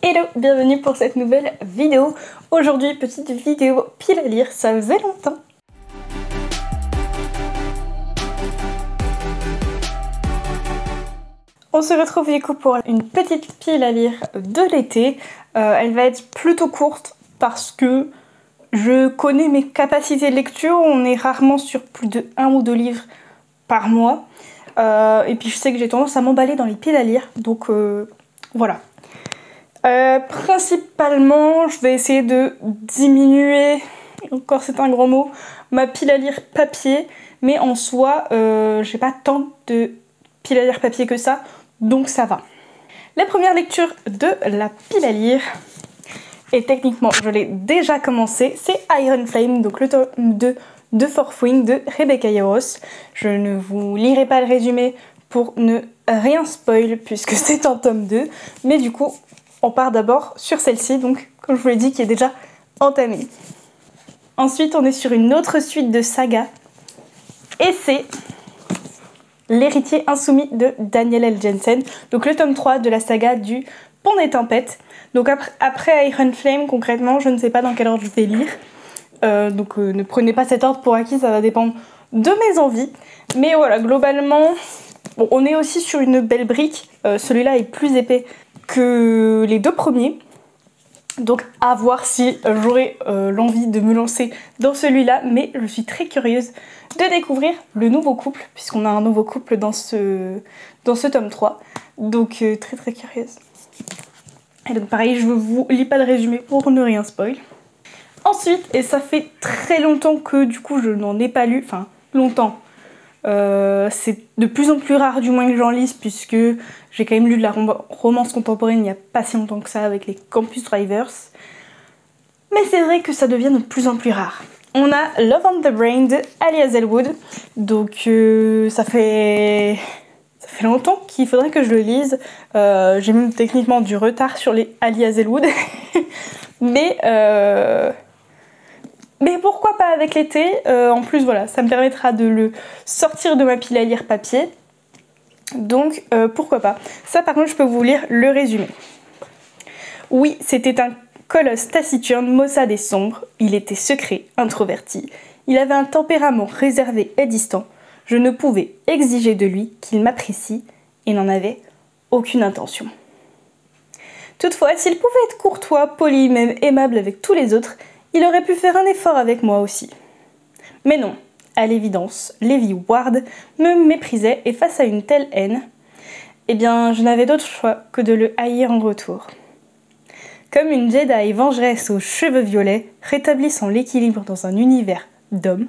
Hello, bienvenue pour cette nouvelle vidéo. Aujourd'hui, petite vidéo pile à lire, ça faisait longtemps. On se retrouve du coup pour une petite pile à lire de l'été. Elle va être plutôt courte parce que je connais mes capacités de lecture. On est rarement sur plus de 1 ou 2 livres par mois. Et puis je sais que j'ai tendance à m'emballer dans les piles à lire. Donc voilà. Principalement, je vais essayer de diminuer, encore c'est un gros mot, ma pile à lire papier. Mais en soi, j'ai pas tant de pile à lire papier que ça. Donc ça va. La première lecture de la pile à lire, et techniquement je l'ai déjà commencé, c'est Iron Flame, donc le tome 2 de Fourth Wing de Rebecca Yarros. Je ne vous lirai pas le résumé pour ne rien spoil puisque c'est un tome 2, mais du coup on part d'abord sur celle-ci, donc comme je vous l'ai dit, qui est déjà entamée. Ensuite on est sur une autre suite de saga, et c'est L'héritier insoumis de Daniel L. Jensen, donc le tome 3 de la saga du Pont des Tempêtes. Donc après Iron Flame, concrètement, je ne sais pas dans quel ordre je vais lire. Donc ne prenez pas cet ordre pour acquis, ça va dépendre de mes envies. Mais voilà, globalement, bon, on est aussi sur une belle brique. Celui-là est plus épais que les deux premiers. Donc à voir si j'aurai l'envie de me lancer dans celui-là, mais je suis très curieuse de découvrir le nouveau couple, puisqu'on a un nouveau couple dans ce tome 3, donc très curieuse. Et donc pareil, je vous lis pas le résumé pour ne rien spoil. Ensuite, et ça fait très longtemps que du coup je n'en ai pas lu, enfin longtemps, c'est de plus en plus rare du moins que j'en lise, puisque j'ai quand même lu de la romance contemporaine il n'y a pas si longtemps que ça avec les Campus Drivers. Mais c'est vrai que ça devient de plus en plus rare. On a Love on the Brain de Ali Hazelwood. Donc ça fait longtemps qu'il faudrait que je le lise. J'ai même techniquement du retard sur les Ali Hazelwood. Mais pourquoi pas avec l'été. En plus voilà, ça me permettra de le sortir de ma pile à lire papier. Donc pourquoi pas. Ça par contre je peux vous lire le résumé. Oui, c'était un colosse taciturne, maussade et sombre. Il était secret, introverti. Il avait un tempérament réservé et distant. Je ne pouvais exiger de lui qu'il m'apprécie et n'en avait aucune intention. Toutefois, s'il pouvait être courtois, poli, même aimable avec tous les autres, il aurait pu faire un effort avec moi aussi. Mais non, à l'évidence, Levi Ward me méprisait et face à une telle haine, eh bien, je n'avais d'autre choix que de le haïr en retour. Comme une Jedi vengeresse aux cheveux violets, rétablissant l'équilibre dans un univers d'hommes,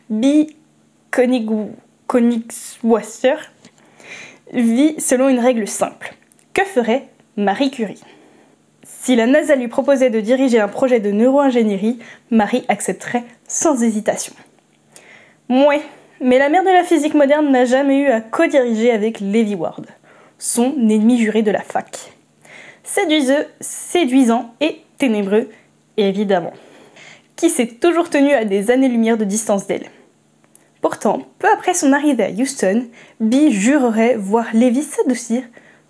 Bee Königswasser vit selon une règle simple. Que ferait Marie Curie? Si la NASA lui proposait de diriger un projet de neuroingénierie, Marie accepterait sans hésitation. Mouais, mais la mère de la physique moderne n'a jamais eu à co-diriger avec Levi Ward, son ennemi juré de la fac. Séduisant et ténébreux, évidemment, qui s'est toujours tenu à des années-lumière de distance d'elle. Pourtant, peu après son arrivée à Houston, Bee jurerait voir Levi s'adoucir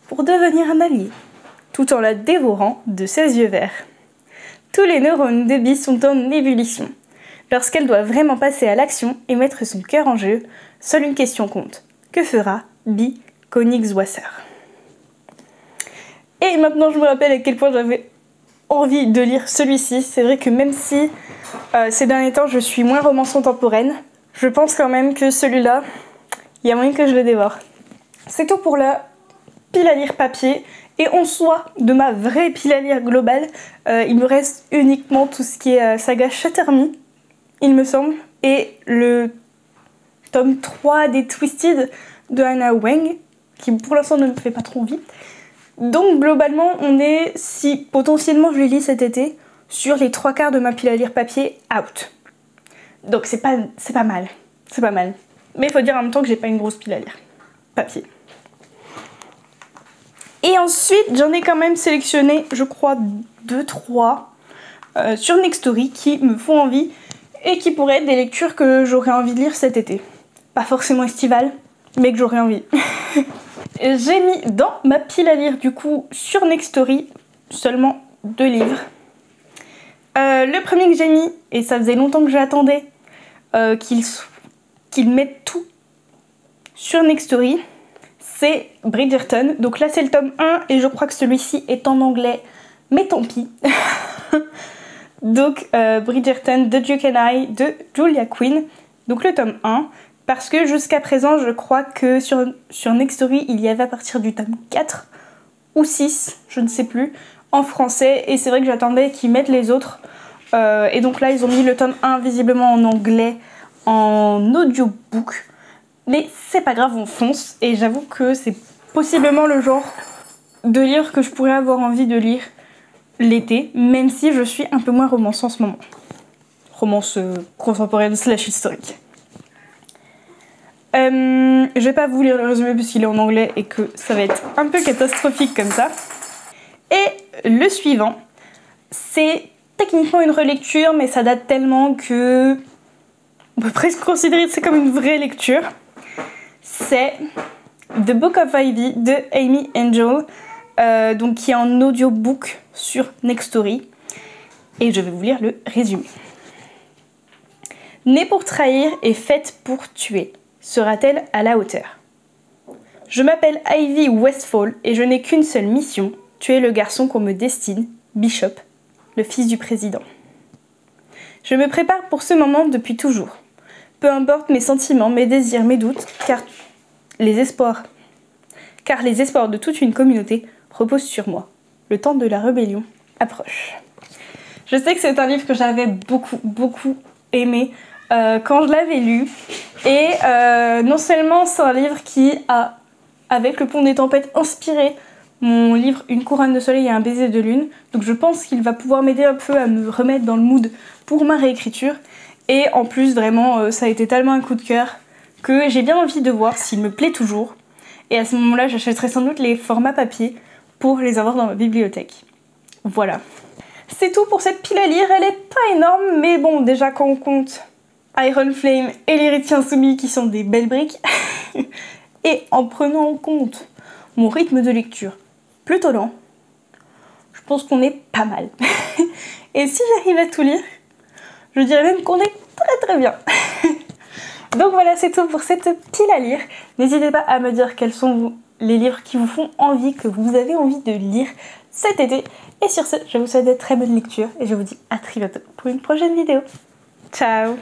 pour devenir un allié, tout en la dévorant de ses yeux verts. Tous les neurones de Bee sont en ébullition. Lorsqu'elle doit vraiment passer à l'action et mettre son cœur en jeu, seule une question compte. Que fera Bee Königswasser? Et maintenant je me rappelle à quel point j'avais envie de lire celui-ci. C'est vrai que même si ces derniers temps je suis moins romance contemporaine, je pense quand même que celui-là, il y a moyen que je le dévore. C'est tout pour la pile à lire papier. Et en soi, de ma vraie pile à lire globale, il me reste uniquement tout ce qui est saga Shatter Me, il me semble, et le tome 3 des Twisted de Hannah Wang, qui pour l'instant ne me fait pas trop envie. Donc globalement, on est, si potentiellement je les lis cet été, sur les 3/4 de ma pile à lire papier out. Donc c'est pas mal, c'est pas mal. Mais il faut dire en même temps que j'ai pas une grosse pile à lire papier. Et ensuite, j'en ai quand même sélectionné, je crois, 2-3 sur Nextory qui me font envie et qui pourraient être des lectures que j'aurais envie de lire cet été. Pas forcément estivale, mais que j'aurais envie. J'ai mis dans ma pile à lire du coup sur Nextory seulement 2 livres. Le premier que j'ai mis, et ça faisait longtemps que j'attendais qu'ils mettent tout sur Nextory, c'est Bridgerton. Donc là c'est le tome 1 et je crois que celui-ci est en anglais, mais tant pis. Donc Bridgerton, The Duke and I de Julia Quinn, donc le tome 1, parce que jusqu'à présent je crois que sur Nextory il y avait à partir du tome 4 ou 6, je ne sais plus, en français, et c'est vrai que j'attendais qu'ils mettent les autres, et donc là ils ont mis le tome 1 visiblement en anglais, en audiobook, mais c'est pas grave, on fonce, et j'avoue que c'est possiblement le genre de livre que je pourrais avoir envie de lire l'été, même si je suis un peu moins romance en ce moment. Romance contemporaine / historique. Je vais pas vous lire le résumé puisqu'il est en anglais et que ça va être un peu catastrophique comme ça. Et le suivant, c'est techniquement une relecture, mais ça date tellement que on peut presque considérer que c'est comme une vraie lecture. C'est The Book of Ivy de Amy Angel, donc qui est en audiobook sur Nextory, et je vais vous lire le résumé. Née pour trahir et faite pour tuer, sera-t-elle à la hauteur? Je m'appelle Ivy Westfall et je n'ai qu'une seule mission, tuer le garçon qu'on me destine, Bishop, le fils du président. Je me prépare pour ce moment depuis toujours. Peu importe mes sentiments, mes désirs, mes doutes, car les espoirs de toute une communauté reposent sur moi. Le temps de la rébellion approche. Je sais que c'est un livre que j'avais beaucoup aimé quand je l'avais lu. Et non seulement c'est un livre qui a, avec Le Pont des Tempêtes, inspiré mon livre Une couronne de soleil et un baiser de lune. Donc je pense qu'il va pouvoir m'aider un peu à me remettre dans le mood pour ma réécriture. Et en plus, vraiment, ça a été tellement un coup de cœur que j'ai bien envie de voir s'il me plaît toujours. Et à ce moment-là, j'achèterai sans doute les formats papier pour les avoir dans ma bibliothèque. Voilà. C'est tout pour cette pile à lire. Elle est pas énorme, mais bon, déjà quand on compte Iron Flame et l'Héritier Insoumis qui sont des belles briques, et en prenant en compte mon rythme de lecture plutôt lent, je pense qu'on est pas mal. Et si j'arrive à tout lire, je dirais même qu'on est très bien. Donc voilà, c'est tout pour cette pile à lire. N'hésitez pas à me dire quels sont les livres qui vous font envie, que vous avez envie de lire cet été. Et sur ce, je vous souhaite de très bonnes lectures et je vous dis à très bientôt pour une prochaine vidéo. Ciao!